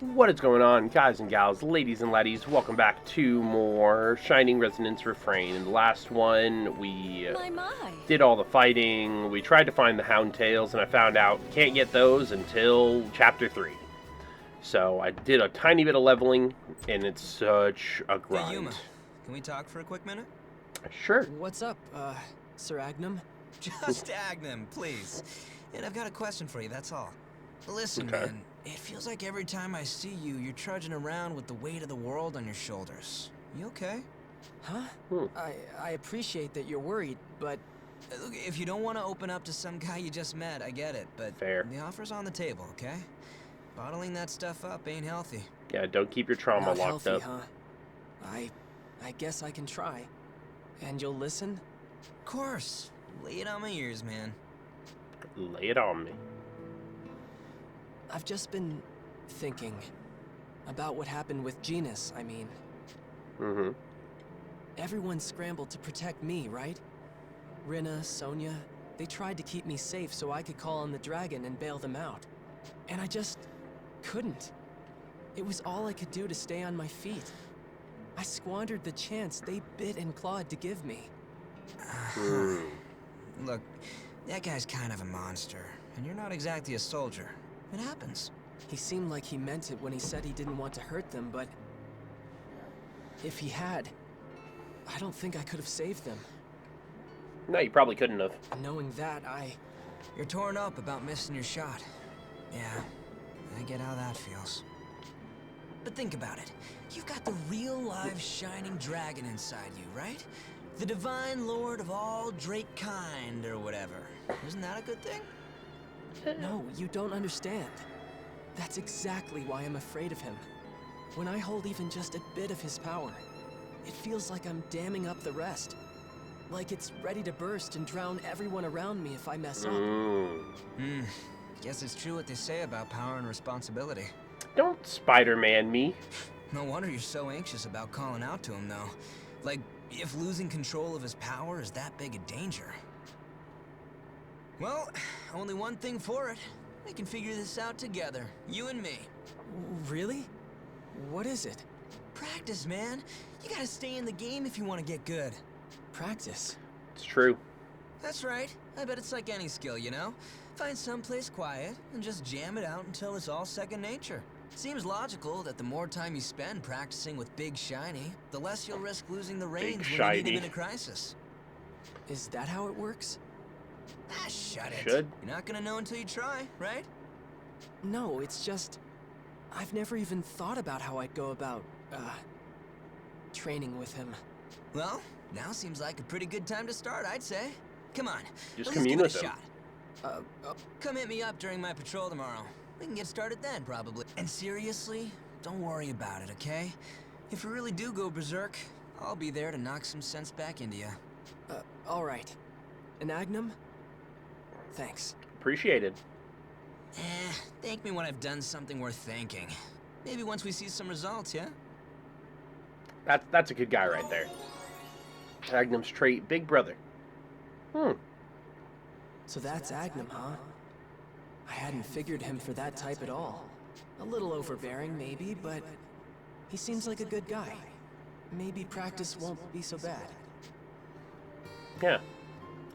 What is going on, guys and gals, ladies and laddies? Welcome back to more Shining Resonance Refrain. In the last one, we My. did all the fighting. We tried to find the Hound Tails, and I found out can't get those until Chapter 3. So I did a tiny bit of leveling, and it's such a grind. Hey, Yuma, can we talk for a quick minute? Sure. What's up, Sir Agnum? Just Agnum, please. And I've got a question for you, that's all. Listen, Okay. man, it feels like every time I see you, you're trudging around with the weight of the world on your shoulders. You okay? Huh? Hmm. I appreciate that you're worried, but... Look, if you don't want to open up to some guy you just met, I get it, but Fair. the offer's on the table, okay? Bottling that stuff up ain't healthy. Yeah, don't keep your trauma not locked healthy, up. huh? I guess I can try. And you'll listen? Of course. Lay it on my ears, man. Lay it on me. I've just been thinking about what happened with Genus, I mean. Mm-hmm. Everyone scrambled to protect me, right? Rinna, Sonia, they tried to keep me safe so I could call on the dragon and bail them out. And I just couldn't. It was all I could do to stay on my feet. I squandered the chance they bit and clawed to give me. Look, that guy's kind of a monster, and you're not exactly a soldier. It happens. He seemed like he meant it when he said he didn't want to hurt them, but... if he had, I don't think I could have saved them. No, you probably couldn't have. Knowing that, You're torn up about missing your shot. Yeah, I get how that feels. But think about it. You've got the real live shining dragon inside you, right? The divine lord of all Drake kind, or whatever. Isn't that a good thing? No, you don't understand. That's exactly why I'm afraid of him. When I hold even just a bit of his power, it feels like I'm damming up the rest. Like it's ready to burst and drown everyone around me if I mess up. Guess it's true what they say about power and responsibility. Don't Spider-Man me. No wonder you're so anxious about calling out to him, though. Like, if losing control of his power is that big a danger. Well, only one thing for it. We can figure this out together, you and me. Really? What is it? Practice, man. You gotta stay in the game if you want to get good. Practice. It's true. That's right. I bet it's like any skill, you know? Find someplace quiet and just jam it out until it's all second nature. Seems logical that the more time you spend practicing with Big Shiny, the less you'll risk losing the reins when you need him in a crisis. Is that how it works? Ah, shut it. Should. You're not gonna know until you try, right? No, it's just... I've never even thought about how I'd go about, training with him. Well, now seems like a pretty good time to start, I'd say. Come on, Just let's commune give it with a him. shot. Come hit me up during my patrol tomorrow. We can get started then, probably. And seriously, don't worry about it, okay? If you really do go berserk, I'll be there to knock some sense back into you. Alright. An Agnum? Thanks. Appreciated. Thank me when I've done something worth thanking. Maybe once we see some results, yeah? That's a good guy right there. Agnum's trait, big brother. So that's Agnum, huh? I hadn't figured him for that type at all. A little overbearing, maybe, but he seems like a good guy. Maybe practice won't be so bad. Yeah.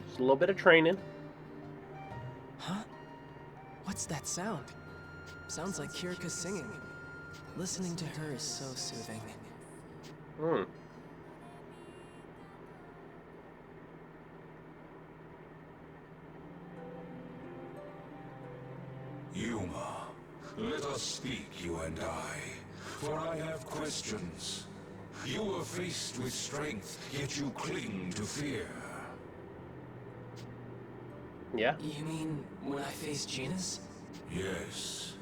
Just a little bit of training. Huh? What's that sound? Sounds like Kirika singing. Listening to her is so soothing. Yuma, let us speak, you and I, for I have questions. You are faced with strength, yet you cling to fear. Yeah. You mean when I face Genus? Yes,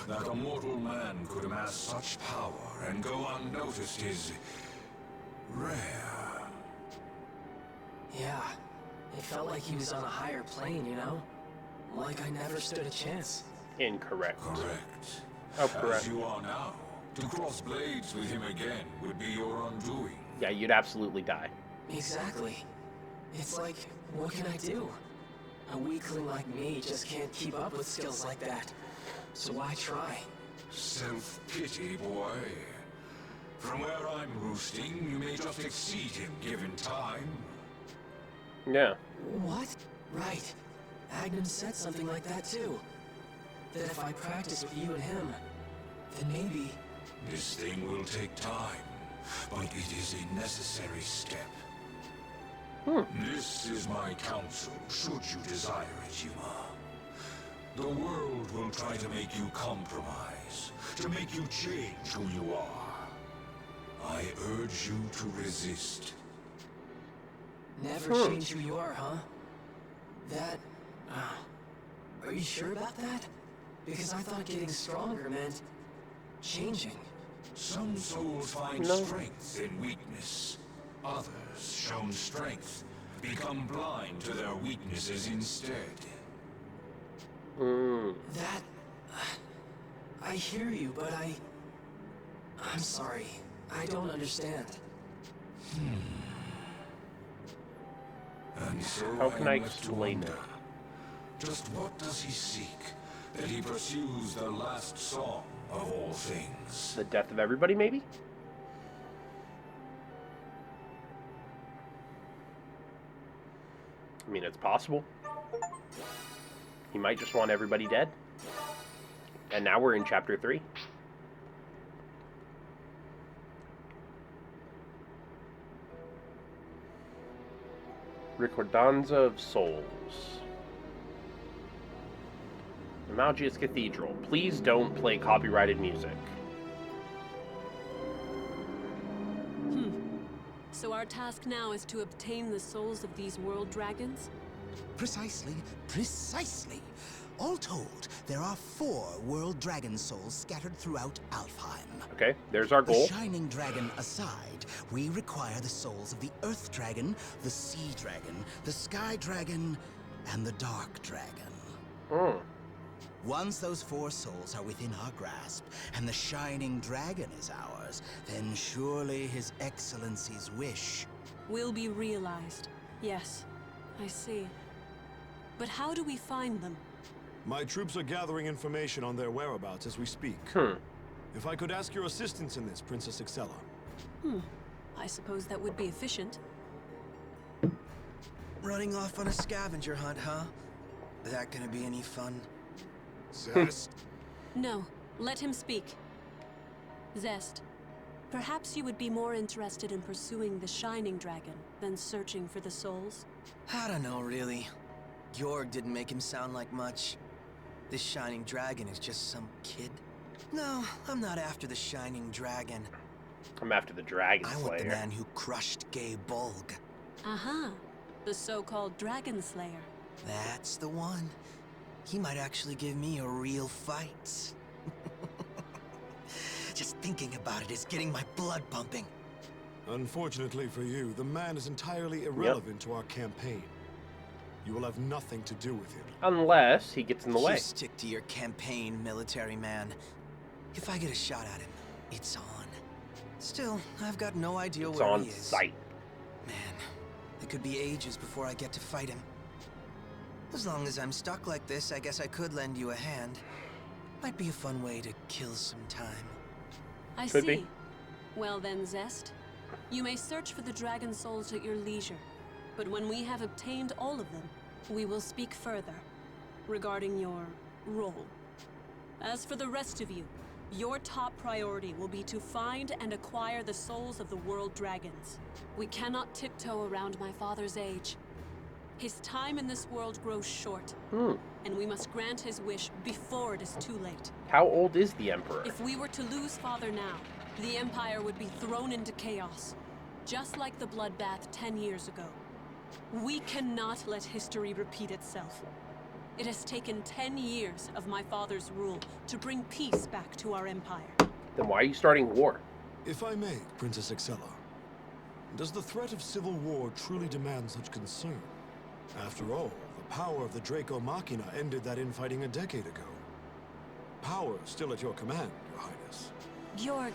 that a mortal man could amass such power and go unnoticed is rare. Yeah. It felt like he was on a higher plane, you know? Like I never stood a chance. Incorrect. Correct. Oh, correct. As you are now, to cross blades with him again would be your undoing. Yeah, you'd absolutely die. Exactly. It's like, what can I do? A weakling like me just can't keep up with skills like that. So why try? Self-pity, boy. From where I'm roosting, you may just exceed him given time. Yeah. What? Right. Agnum said something like that too. That if I practice with you and him, then maybe... This thing will take time, but it is a necessary step. This is my counsel, should you desire it, Yuma. The world will try to make you compromise, to make you change who you are. I urge you to resist. Never change who you are, huh? That... are you sure about that? Because I thought getting stronger meant... changing. Some souls find strength in weakness. Others, shown strength, become blind to their weaknesses instead. That... I hear you, but I'm sorry. I don't understand. And so How can I am left to explain wonder, it? just what does he seek, that he pursues the last song of all things? The death of everybody, maybe? I mean, it's possible. He might just want everybody dead. And now we're in chapter 3. Ricordanza of Souls. Malgius Cathedral. Please don't play copyrighted music. So our task now is to obtain the souls of these world dragons? Precisely. All told, there are 4 world dragon souls scattered throughout Alfheim. Okay, there's our The goal. Shining Dragon aside, we require the souls of the Earth Dragon, the Sea Dragon, the Sky Dragon, and the Dark Dragon. Once those 4 souls are within our grasp, and the Shining Dragon is ours, then surely His Excellency's wish Will be realized. Yes, I see. But how do we find them? My troops are gathering information on their whereabouts as we speak. If I could ask your assistance in this, Princess Excella. I suppose that would be efficient. Running off on a scavenger hunt, huh? That gonna be any fun? Zest? No, let him speak. Zest, perhaps you would be more interested in pursuing the Shining Dragon than searching for the souls? I don't know, really. Georg didn't make him sound like much. This Shining Dragon is just some kid. No, I'm not after the Shining Dragon. I'm after the Dragon I want the Slayer. man who crushed Gay Bulg. Aha, the so-called Dragon Slayer. That's the one. He might actually give me a real fight. Just thinking about it is getting my blood pumping. Unfortunately for you, the man is entirely irrelevant to our campaign. You will have nothing to do with him. Unless he gets in the way. You stick to your campaign, military man. If I get a shot at him, it's on. Still, I've got no idea It's where on he is. sight. Man, it could be ages before I get to fight him. As long as I'm stuck like this, I guess I could lend you a hand. Might be a fun way to kill some time. I Could see. be. Well then, Zest, you may search for the dragon souls at your leisure. But when we have obtained all of them, we will speak further regarding your role. As for the rest of you, your top priority will be to find and acquire the souls of the world dragons. We cannot tiptoe around my father's age. His time in this world grows short, and we must grant his wish before it is too late. How old is the Emperor? If we were to lose Father now, the Empire would be thrown into chaos, just like the bloodbath 10 years ago. We cannot let history repeat itself. It has taken 10 years of my father's rule to bring peace back to our empire. Then why are you starting war? If I may, Princess Excella, does the threat of civil war truly demand such concern? After all, the power of the Draco Machina ended that infighting a decade ago. Power still at your command, Your Highness. Georg,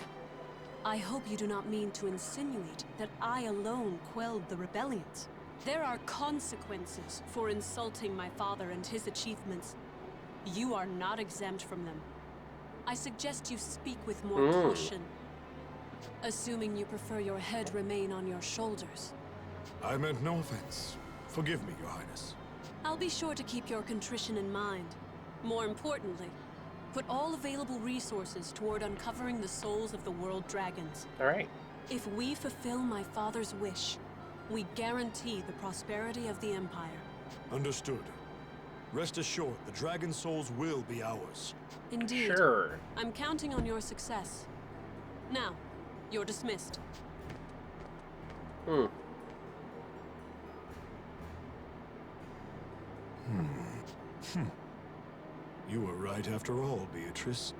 I hope you do not mean to insinuate that I alone quelled the rebellions. There are consequences for insulting my father and his achievements. You are not exempt from them. I suggest you speak with more caution. Assuming you prefer your head remain on your shoulders. I meant no offense. Forgive me, Your Highness. I'll be sure to keep your contrition in mind. More importantly, put all available resources toward uncovering the souls of the world dragons. All right. If we fulfill my father's wish, we guarantee the prosperity of the Empire. Understood. Rest assured, the dragon souls will be ours. Indeed. Sure. I'm counting on your success. Now, you're dismissed. You were right after all, Beatrice.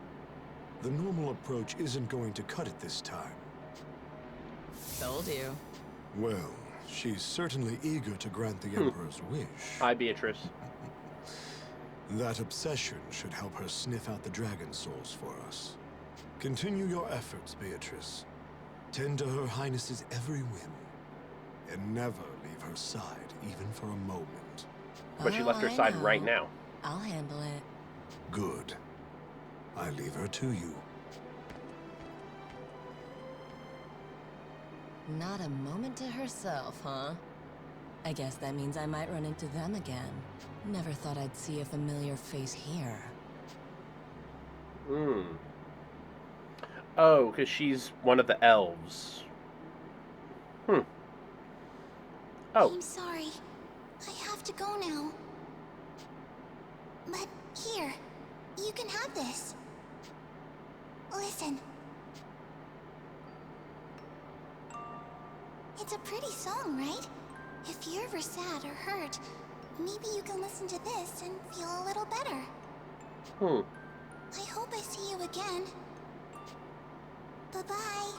The normal approach isn't going to cut it this time. Told you. Well, she's certainly eager to grant the Emperor's wish. Hi, Beatrice. That obsession should help her sniff out the dragon souls for us. Continue your efforts, Beatrice. Tend to Her Highness's every whim. And never leave her side, even for a moment. But she left her I side know. right now. I'll handle it. Good. I leave her to you. Not a moment to herself, huh? I guess that means I might run into them again. Never thought I'd see a familiar face here. Oh, because she's one of the elves. Oh. I'm sorry. I have to go now. But here, you can have this. Listen. It's a pretty song, right? If you're ever sad or hurt, maybe you can listen to this and feel a little better. I hope I see you again. Bye-bye.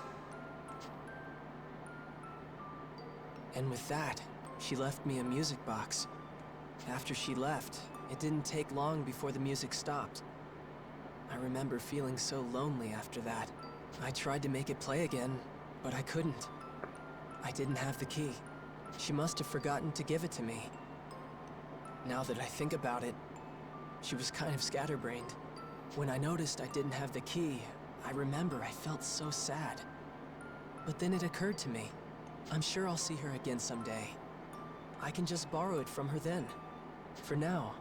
And with that, she left me a music box. After she left, it didn't take long before the music stopped. I remember feeling so lonely after that. I tried to make it play again, but I couldn't. I didn't have the key. She must have forgotten to give it to me. Now that I think about it, she was kind of scatterbrained. When I noticed I didn't have the key, I remember I felt so sad. But then it occurred to me, I'm sure I'll see her again someday. I can just borrow it from her then. For now,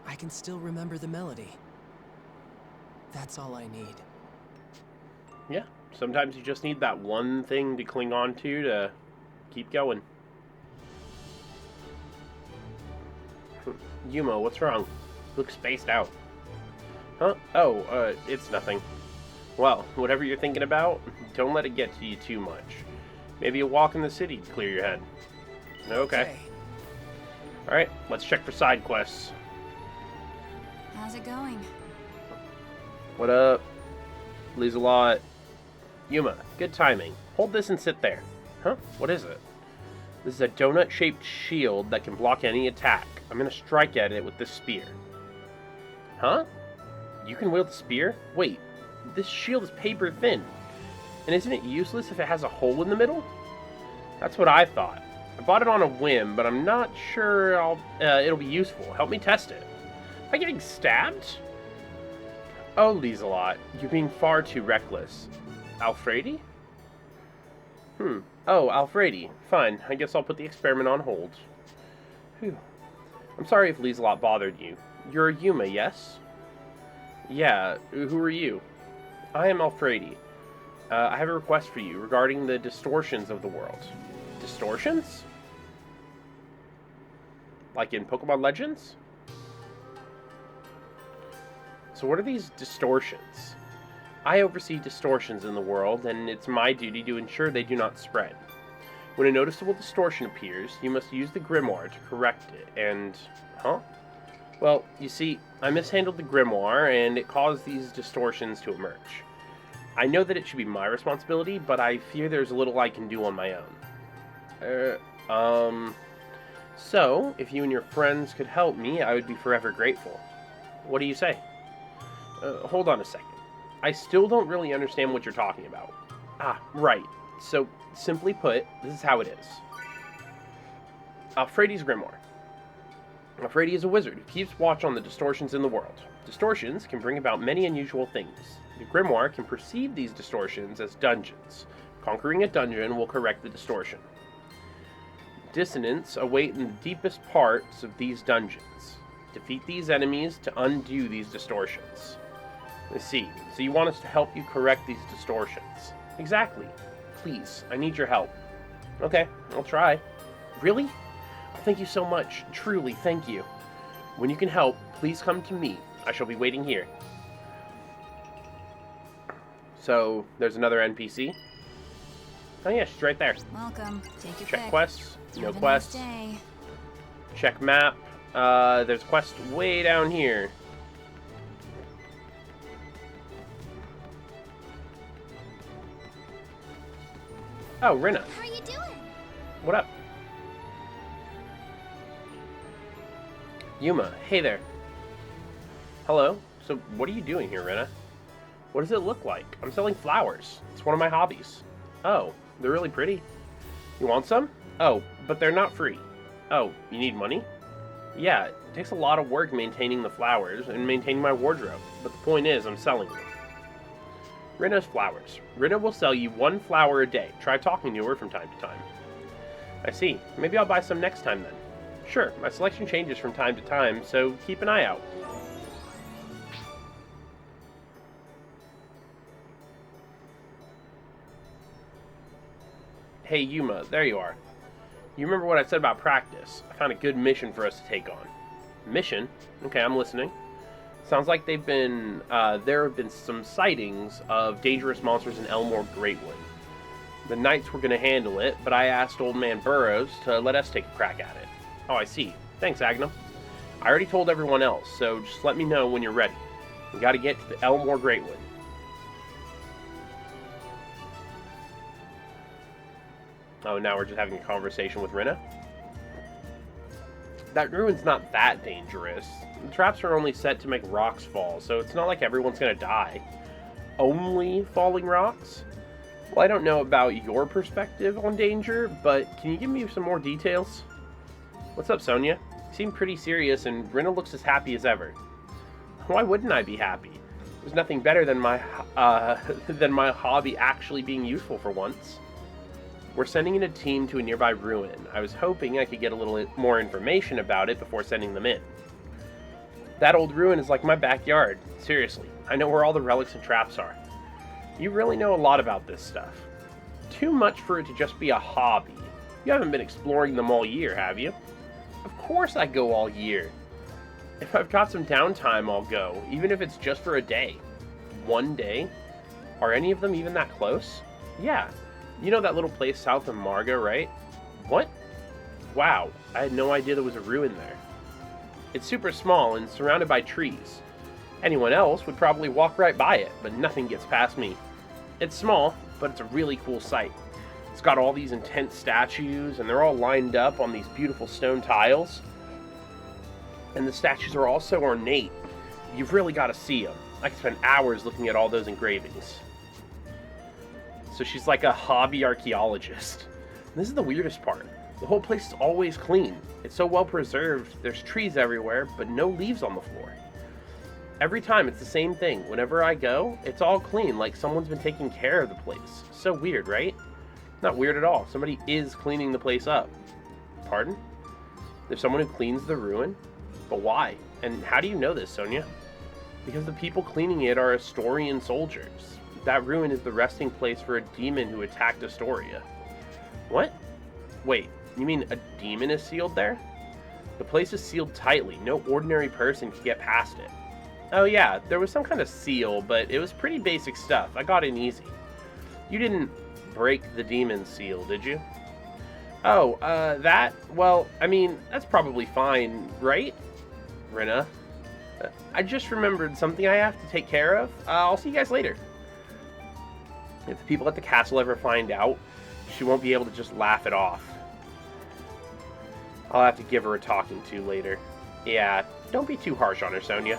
I can still remember the melody. That's all I need. Yeah, sometimes you just need that one thing to cling on to keep going. Yumo, what's wrong? You look spaced out. Huh? Oh, it's nothing. Well, whatever you're thinking about, don't let it get to you too much. Maybe a walk in the city to clear your head. Okay. Alright, let's check for side quests. How's it going? What up? Lieselot. Yuma, good timing. Hold this and sit there. Huh? What is it? This is a donut-shaped shield that can block any attack. I'm gonna strike at it with this spear. Huh? You can wield the spear? Wait, this shield is paper thin. And isn't it useless if it has a hole in the middle? That's what I thought. I bought it on a whim, but I'm not sure it'll be useful. Help me test it. Am I getting stabbed? Oh, Lieselot, you're being far too reckless. Alfredi? Oh, Alfredi. Fine, I guess I'll put the experiment on hold. Whew. I'm sorry if Lieselot bothered you. You're a Yuma, yes? Yeah, who are you? I am Alfredi. I have a request for you regarding the distortions of the world. Distortions? Like in Pokemon Legends? So what are these distortions? I oversee distortions in the world, and it's my duty to ensure they do not spread. When a noticeable distortion appears, you must use the grimoire to correct it, and... Huh? Well, you see, I mishandled the grimoire, and it caused these distortions to emerge. I know that it should be my responsibility, but I fear there's little I can do on my own. So, if you and your friends could help me, I would be forever grateful. What do you say? Hold on a second. I still don't really understand what you're talking about. Ah, right. So, simply put, this is how it is. Alfredi's grimoire. Alfredi is a wizard who keeps watch on the distortions in the world. Distortions can bring about many unusual things. The grimoire can perceive these distortions as dungeons. Conquering a dungeon will correct the distortion. Dissonants await in the deepest parts of these dungeons. Defeat these enemies to undo these distortions. Let's see. So you want us to help you correct these distortions. Exactly. Please, I need your help. Okay, I'll try. Really? Thank you so much. Truly, thank you. When you can help, please come to me. I shall be waiting here. So, there's another NPC. Oh yeah, she's right there. Welcome. Take your Check pick. quests. No Have a quests. nice day. Check map. There's a quest way down here. Oh, Rina. How are you doing? What up? Yuma, hey there. Hello. So, what are you doing here, Rina? What does it look like? I'm selling flowers. It's one of my hobbies. Oh, they're really pretty. You want some? Oh, but they're not free. Oh, you need money? Yeah, it takes a lot of work maintaining the flowers and maintaining my wardrobe, but the point is, I'm selling them. Rina's flowers. Rina will sell you 1 flower a day. Try talking to her from time to time. I see. Maybe I'll buy some next time then. Sure, my selection changes from time to time, so keep an eye out. Hey Yuma, there you are. You remember what I said about practice? I found a good mission for us to take on. Mission? Okay, I'm listening. Sounds like there have been some sightings of dangerous monsters in Elmore Greatwood. The Knights were going to handle it, but I asked Old Man Burroughs to let us take a crack at it. Oh, I see. Thanks, Agnum. I already told everyone else, so just let me know when you're ready. We got to get to the Elmore Greatwood. Oh, now we're just having a conversation with Rina? That ruin's not that dangerous. The traps are only set to make rocks fall, so it's not like everyone's gonna die. Only falling rocks? Well, I don't know about your perspective on danger, but can you give me some more details? What's up, Sonia? You seem pretty serious, and Rina looks as happy as ever. Why wouldn't I be happy? There's nothing better than my hobby actually being useful for once. We're sending in a team to a nearby ruin. I was hoping I could get a little more information about it before sending them in. That old ruin is like my backyard. Seriously, I know where all the relics and traps are. You really know a lot about this stuff. Too much for it to just be a hobby. You haven't been exploring them all year, have you? Of course I go all year. If I've got some downtime, I'll go, even if it's just for a day. 1 day? Are any of them even that close? Yeah. You know that little place south of Marga, right? What? Wow, I had no idea there was a ruin there. It's super small and surrounded by trees. Anyone else would probably walk right by it, but nothing gets past me. It's small, but it's a really cool sight. It's got all these intense statues, and they're all lined up on these beautiful stone tiles. And the statues are also ornate. You've really got to see them. I could spend hours looking at all those engravings. So she's like a hobby archaeologist. And this is the weirdest part. The whole place is always clean. It's so well preserved, there's trees everywhere, but no leaves on the floor. Every time it's the same thing. Whenever I go, it's all clean, like someone's been taking care of the place. So weird, right? Not weird at all. Somebody is cleaning the place up. Pardon? There's someone who cleans the ruin? But why? And how do you know this, Sonia? Because the people cleaning it are Astorian soldiers. That ruin is the resting place for a demon who attacked Astoria. What? Wait, you mean a demon is sealed there? The place is sealed tightly. No ordinary person can get past it. Oh yeah, there was some kind of seal, but it was pretty basic stuff. I got in easy. You didn't break the demon seal, did you? Oh, that? Well, I mean, that's probably fine, right? Rina? I just remembered something I have to take care of. I'll see you guys later. If the people at the castle ever find out, she won't be able to just laugh it off. I'll have to give her a talking to later. Yeah, don't be too harsh on her, Sonia.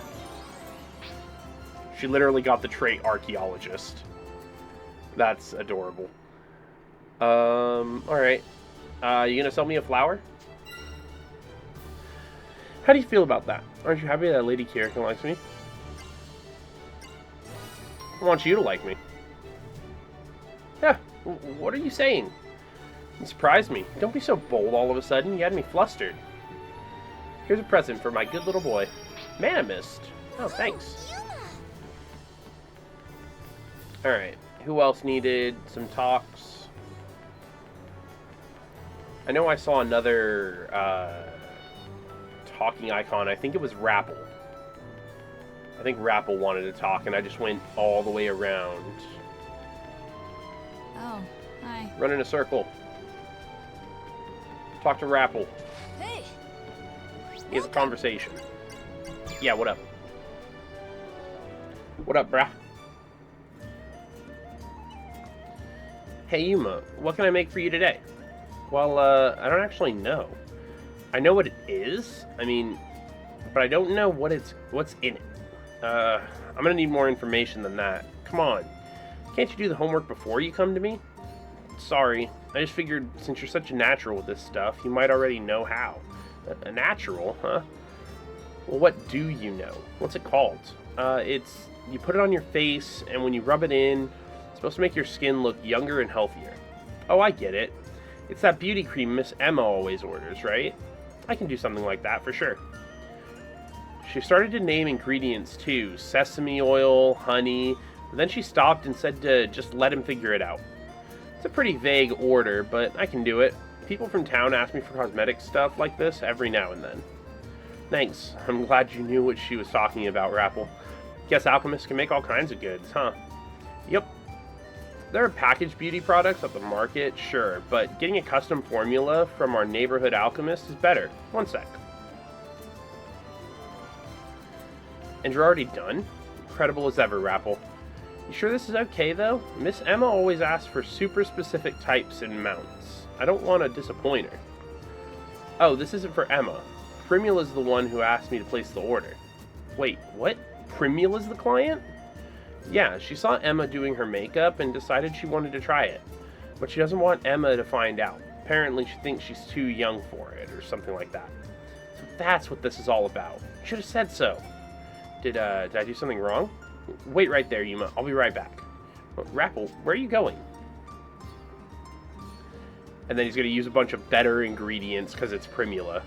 She literally got the trait archaeologist. That's adorable. Alright. You gonna sell me a flower? How do you feel about that? Aren't you happy that Lady Kierkegaard likes me? I want you to like me. Yeah, what are you saying? You surprised me. Don't be so bold all of a sudden. You had me flustered. Here's a present for my good little boy. Mana Mist. Oh, thanks. Alright, who else needed some talks? I know I saw another talking icon. I think it was Rapple. I think Rapple wanted to talk, and I just went all the way around. Oh, hi. Run in a circle. Talk to Rapple. Hey! He has a conversation. Yeah, what up? What up, brah? Hey, Yuma, what can I make for you today? Well, I don't actually know. I know what it is, but I don't know what's in it. I'm gonna need more information than that. Come on. Can't you do the homework before you come to me? Sorry, I just figured since you're such a natural with this stuff, you might already know how. A natural, huh? Well, what do you know? What's it called? You put it on your face, and when you rub it in, it's supposed to make your skin look younger and healthier. Oh, I get it. It's that beauty cream Miss Emma always orders, right? I can do something like that for sure. She started to name ingredients too. Sesame oil, honey. But then she stopped and said to just let him figure it out. It's a pretty vague order, but I can do it. People from town ask me for cosmetic stuff like this every now and then. Thanks. I'm glad you knew what she was talking about, Rapple. Guess alchemists can make all kinds of goods, huh? Yep. There are packaged beauty products at the market, sure, but getting a custom formula from our neighborhood alchemist is better. One sec. And you're already done? Incredible as ever, Rapple. You sure this is okay, though? Miss Emma always asks for super specific types and mounts. I don't want to disappoint her. Oh, this isn't for Emma. Primula's the one who asked me to place the order. Wait, what? Primula's the client? Yeah, she saw Emma doing her makeup and decided she wanted to try it. But she doesn't want Emma to find out. Apparently she thinks she's too young for it, or something like that. So that's what this is all about. You should have said so. Did I do something wrong? Wait right there, Yuma. I'll be right back. Rapple, where are you going? And then he's going to use a bunch of better ingredients because it's Primula.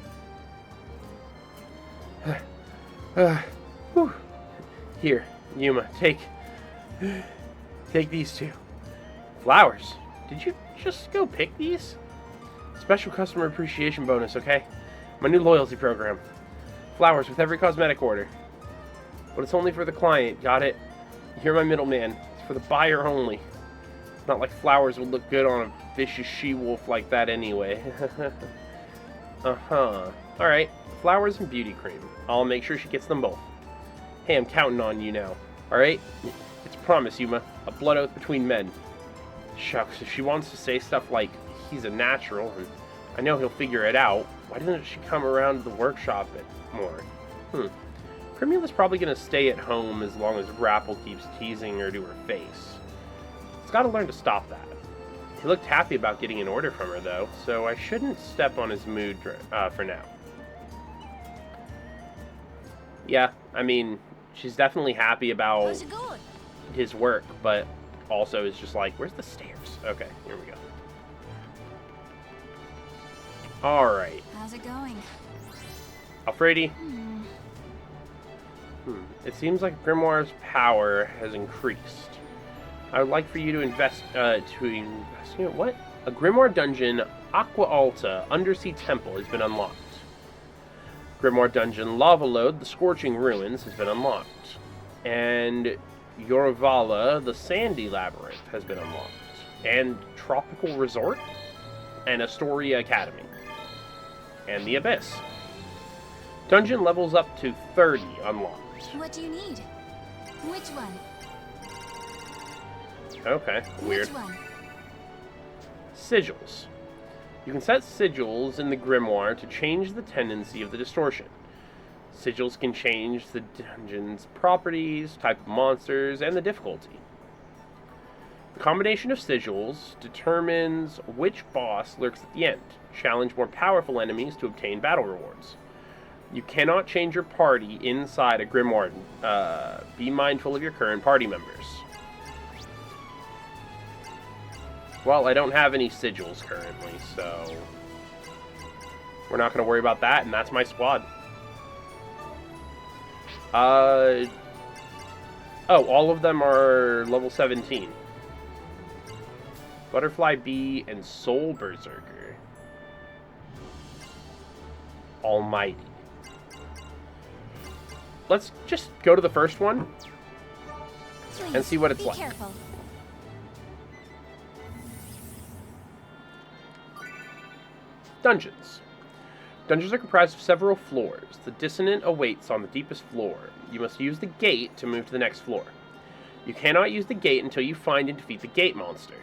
Here, Yuma, take these two. Flowers. Did you just go pick these? Special customer appreciation bonus, okay? My new loyalty program. Flowers with every cosmetic order. But it's only for the client, got it? You're my middleman. It's for the buyer only. Not like flowers would look good on a vicious she-wolf like that anyway. Uh-huh. Alright, flowers and beauty cream. I'll make sure she gets them both. Hey, I'm counting on you now. Alright? It's a promise, Yuma. A blood oath between men. Shucks, if she wants to say stuff like, he's a natural, and I know he'll figure it out, why doesn't she come around to the workshop more? Primula's probably going to stay at home as long as Rapple keeps teasing her to her face. It's got to learn to stop that. He looked happy about getting an order from her, though, so I shouldn't step on his mood for now. Yeah, she's definitely happy about his work, but also is just like, where's the stairs? Okay, here we go. Alright. How's it going? Alfredi? It seems like Grimoire's power has increased. I would like for you to invest, what? A Grimoire dungeon, Aqua Alta, Undersea Temple has been unlocked. Grimoire dungeon, Lava Lode, the Scorching Ruins has been unlocked. And Yoravala, the Sandy Labyrinth has been unlocked. And Tropical Resort, and Astoria Academy. And the Abyss. Dungeon levels up to 30 unlocked. What do you need? Which one? Okay, weird. Which one? Sigils. You can set sigils in the Grimoire to change the tendency of the distortion. Sigils can change the dungeon's properties, type of monsters, and the difficulty. The combination of sigils determines which boss lurks at the end. Challenge more powerful enemies to obtain battle rewards. You cannot change your party inside a Grimoire. Be mindful of your current party members. Well, I don't have any sigils currently, so we're not going to worry about that, and that's my squad. Oh, all of them are level 17. Butterfly Bee and Soul Berserker. Almighty. Let's just go to the first one and see what it's like. Careful. Dungeons. Dungeons are comprised of several floors. The dissonant awaits on the deepest floor. You must use the gate to move to the next floor. You cannot use the gate until you find and defeat the gate monster.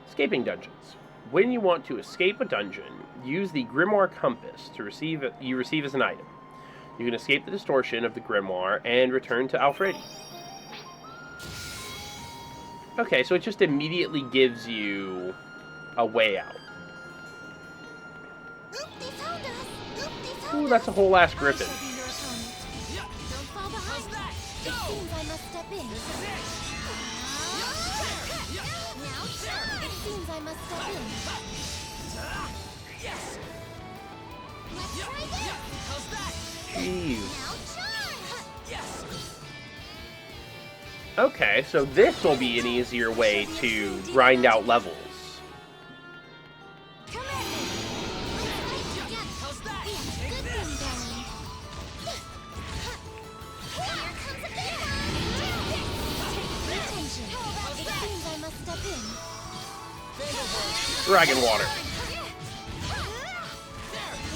Escaping dungeons. When you want to escape a dungeon, use the Grimoire Compass to receive as an item. You can escape the distortion of the Grimoire and return to Alfredi. Okay, so it just immediately gives you a way out. Oop, they found us. Oop, they found Ooh, us. that's a whole ass griffin. I shall be your opponent. Don't fall behind. It seems I must step in. Now charge. It seems I must step in. Yes. Let's try this. How's that? Jeez. Now charge. Yes. Okay, so this will be an easier way to grind out levels. Come at me. Let's fight together. How's that? We have a Take good this. thing going. Here comes a big one. Pay attention. It seems I must step in. Dragon water. Pay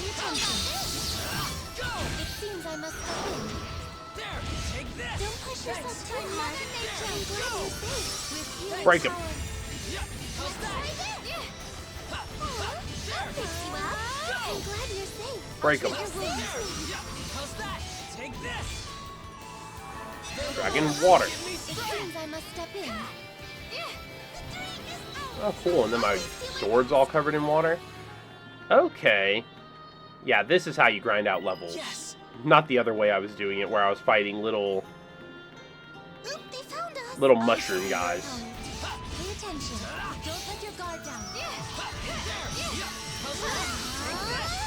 attention. It seems I must step in. There. Take this. Don't push yourself too hard. I'm glad you're safe. With you, Break 'em. How's that? I'll fix you up. I'm glad you're safe. Break 'em. Your wounds. How's that? Take this. Dragon water. It seems I must step in. Oh, cool. And then my sword's all covered in water. Okay. Yeah, this is how you grind out levels. Yes. Not the other way I was doing it, where I was fighting little Oop, they found us. Little I mushroom shall be your guys. opponent. Pay attention. Don't let your guard down.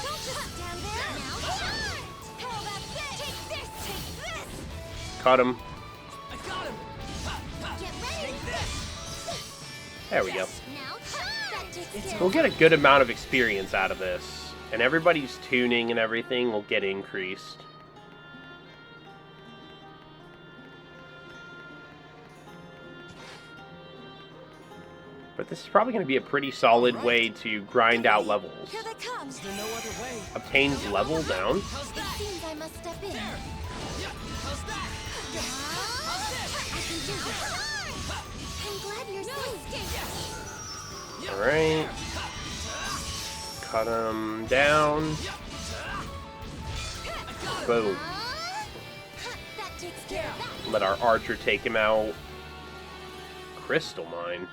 Don't just stand there. Now charge. How about this? Take this. Take this. cut him. I got him. Get ready. Take this. There we go. Now charge. That takes care We'll of get a good amount of experience out of this, and everybody's tuning and everything will get increased. But this is probably going to be a pretty solid way to grind out levels. Here they come. Is there no other way? Obtains level down. How's It that? seems I must step in. How's that? I can do this. I'm glad you're safe. Alright. Cut him down. Boom. That takes care of that. Let our archer take him out. Crystal mine.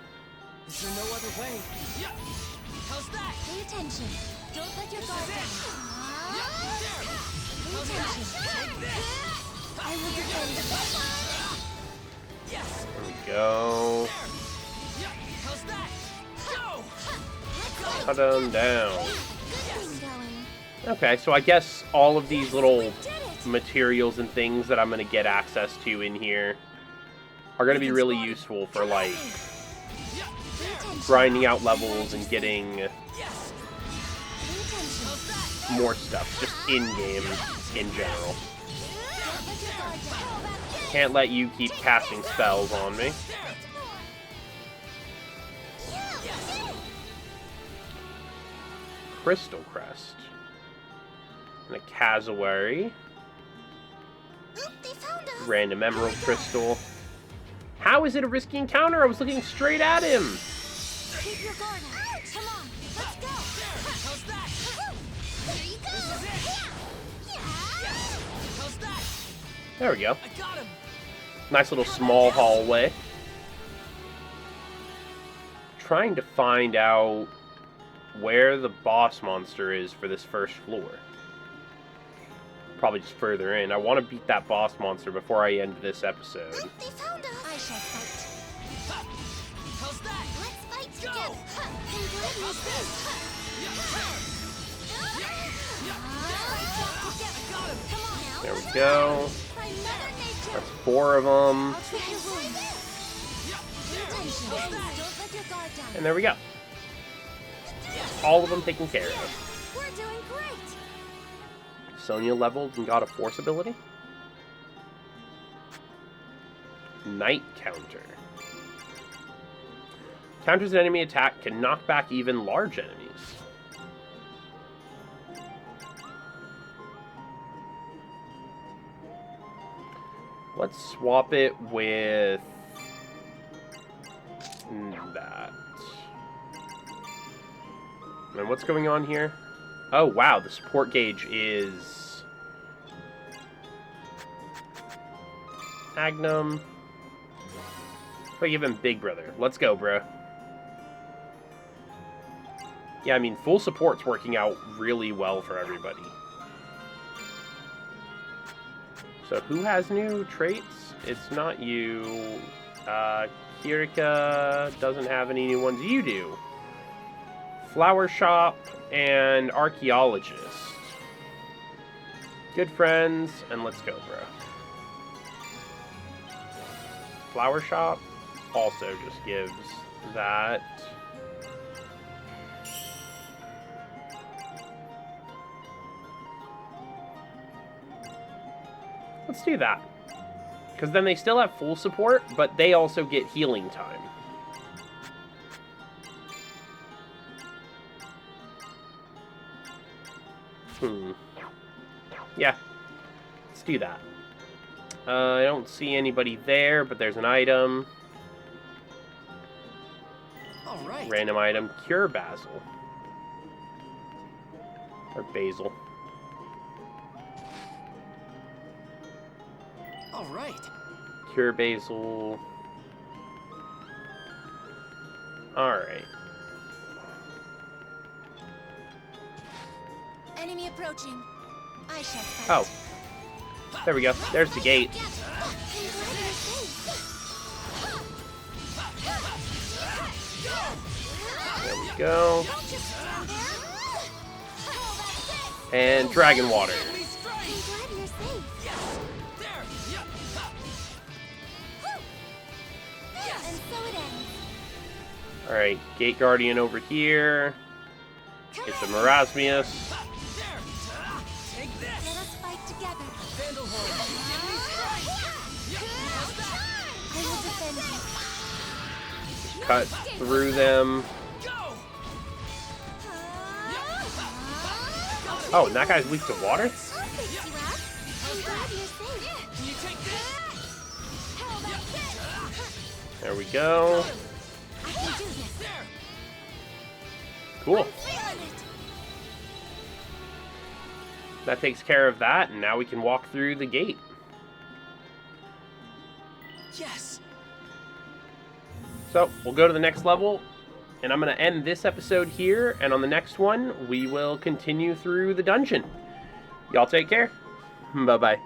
Is there no other way? How's that? Pay attention. Don't let your guard down. Pay attention. I will defend this. Yes. There we go. How's that? Go. Cut him down. Good thing going. Okay, so I guess all of these little We did it. materials and things that I'm going to get access to in here are going to be really useful for, like, Pay attention. grinding out levels and getting Yes. Pay attention. more stuff, just in-game in general. Don't let your guard down. Can't let you keep casting spells on me. Crystal Crest. And a cassowary. Oop, they found us. Random emerald crystal. How is it a risky encounter? I was looking straight at him. Keep your guard up. Come on, let's go. How's that? There you go. How's that? There we go. I got him. Nice little small hallway. Trying to find out where the boss monster is for this first floor. Probably just further in. I want to beat that boss monster before I end this episode. Oop, they found us. I shall fight. How's that? Let's fight fight together. I'm glad you're safe. There we go. That's 4 of them. And there we go. All of them taken care of. We're doing great. Sonya leveled and got a force ability. Night counter. Counters an enemy attack, can knock back even large enemies. Let's swap it with that. And what's going on here? Oh, wow, the support gauge is Magnum. I give him Big Brother. Let's go, bro. Yeah, I mean, full support's working out really well for everybody. So who has new traits? It's not you. Kirika doesn't have any new ones. You do. Flower Shop and Archaeologist. Good friends, and let's go, bro. Flower Shop also just gives that. Let's do that. Because then they still have full support, but they also get healing time. Yeah. Let's do that. I don't see anybody there, but there's an item. All right. Random item. Cure Basil. Or Basil. All right. Cure Basil. Alright. Enemy approaching. I shall fight. Oh. There we go. There's the gate. There we go. And Dragon Water. Alright, Gate Guardian over here. It's a Marasmius. Let us fight together. I will defend you. Cut through them. Oh, and that guy's weak to water? There we go. Cool. That takes care of that, and now we can walk through the gate. Yes. So, we'll go to the next level, and I'm going to end this episode here, and on the next one, we will continue through the dungeon. Y'all take care. Bye-bye.